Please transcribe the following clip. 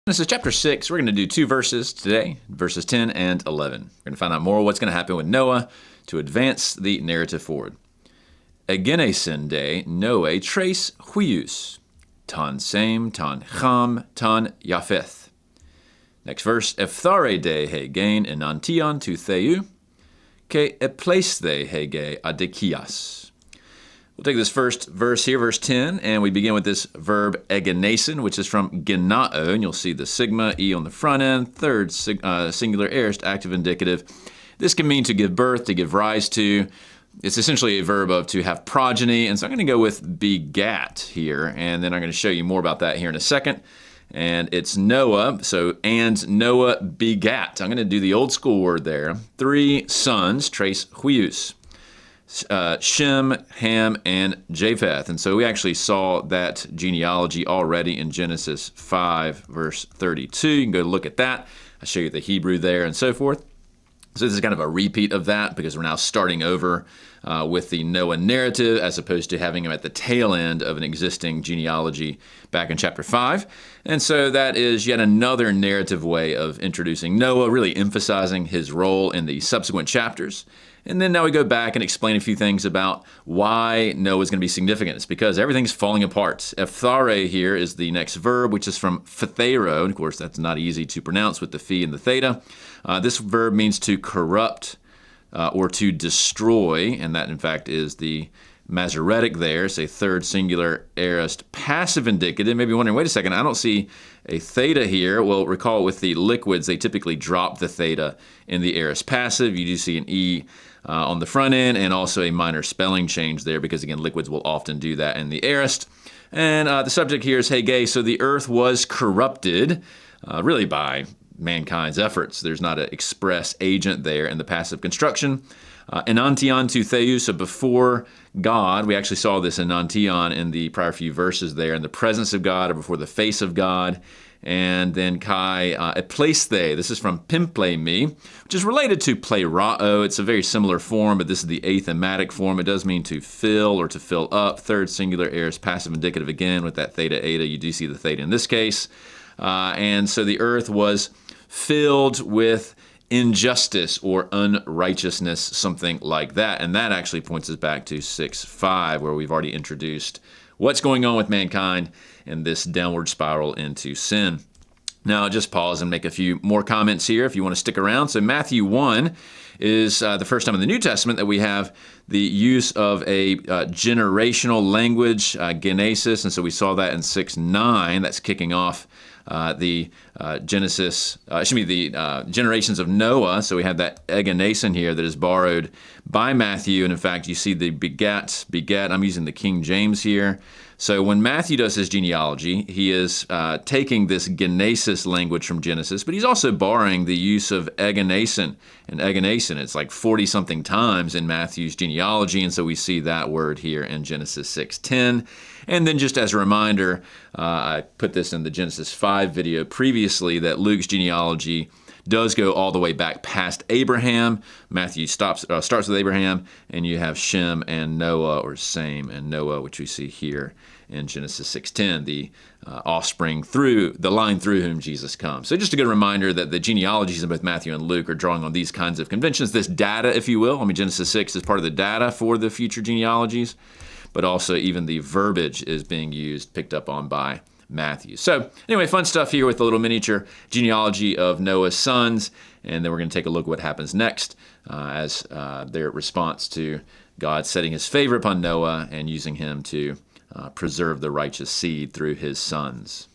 This is chapter 6. We're going to do 2 verses today, verses 10 and 11. We're going to find out more what's going to happen with Noah to advance the narrative forward. Egenesende Noe trace huius, tan Sem, tan Cham, tan Iapheth. Next verse, Ephthare de hegen enantion to theu, ke epleisthe hege adekias. We'll take this first verse here, verse 10, and we begin with this verb egenesen, which is from genao, and you'll see the sigma, e on the front end, third singular aorist, active indicative. This can mean to give birth, to give rise to. It's essentially a verb of to have progeny, and so I'm going to go with begat here, and then I'm going to show you more about that here in a second. And it's Noah, so and Noah begat. I'm going to do the old school word there. 3 sons, trace huius. Shem, Ham, and Japheth. And so we actually saw that genealogy already in Genesis 5, verse 32. You can go look at that. I'll show you the Hebrew there and so forth. So this is kind of a repeat of that because we're now starting over with the Noah narrative as opposed to having him at the tail end of an existing genealogy back in chapter 5. And so that is yet another narrative way of introducing Noah, really emphasizing his role in the subsequent chapters. And then now we go back and explain a few things about why Noah is going to be significant. It's because everything's falling apart. Ephthare here is the next verb, which is from phthero. And of course, that's not easy to pronounce with the phi and the theta. This verb means to corrupt or to destroy. And that, in fact, is the Masoretic there. It's a third singular aorist passive indicative. Maybe you're wondering, wait a second, I don't see a theta here. Well, recall with the liquids, they typically drop the theta in the aorist passive. You do see an E on the front end and also a minor spelling change there because, again, liquids will often do that in the aorist. And the subject here is Haggai. So the earth was corrupted really by mankind's efforts. There's not an express agent there in the passive construction. Enantion to theu, so before God, we actually saw this enantion in the prior few verses there, in the presence of God or before the face of God. And then kai epleisthe, this is from pimplemi, which is related to plerao. It's a very similar form, but this is the athematic form. It does mean to fill or to fill up. Third singular aorist passive indicative again with that theta eta. You do see the theta in this case. And so the earth was filled with injustice or unrighteousness, something like that. And that actually points us back to 6:5, where we've already introduced what's going on with mankind and this downward spiral into sin. Now, I'll just pause and make a few more comments here if you want to stick around. So Matthew 1 is the first time in the New Testament that we have the use of a generational language, genesis, and so we saw that in 6:9. That's kicking off the generations of Noah. So we have that egenesen here that is borrowed by Matthew. And in fact, you see the begat. I'm using the King James here. So when Matthew does his genealogy, he is taking this genesis language from Genesis, but he's also borrowing the use of egenesen. And egenesen, it's like 40-something times in Matthew's genealogy, and so we see that word here in Genesis 6:10. And then just as a reminder, I put this in the Genesis 5 video previously, that Luke's genealogy does go all the way back past Abraham. Matthew starts with Abraham, and you have Shem and Noah, or Sem and Noah, which we see here in Genesis 6:10, the offspring through the line through whom Jesus comes. So just a good reminder that the genealogies in both Matthew and Luke are drawing on these kinds of conventions, this data, if you will. I mean, Genesis 6 is part of the data for the future genealogies, but also even the verbiage is being used, picked up on by Matthew. So anyway, fun stuff here with the little miniature genealogy of Noah's sons, and then we're going to take a look at what happens next as their response to God setting his favor upon Noah and using him to preserve the righteous seed through his sons.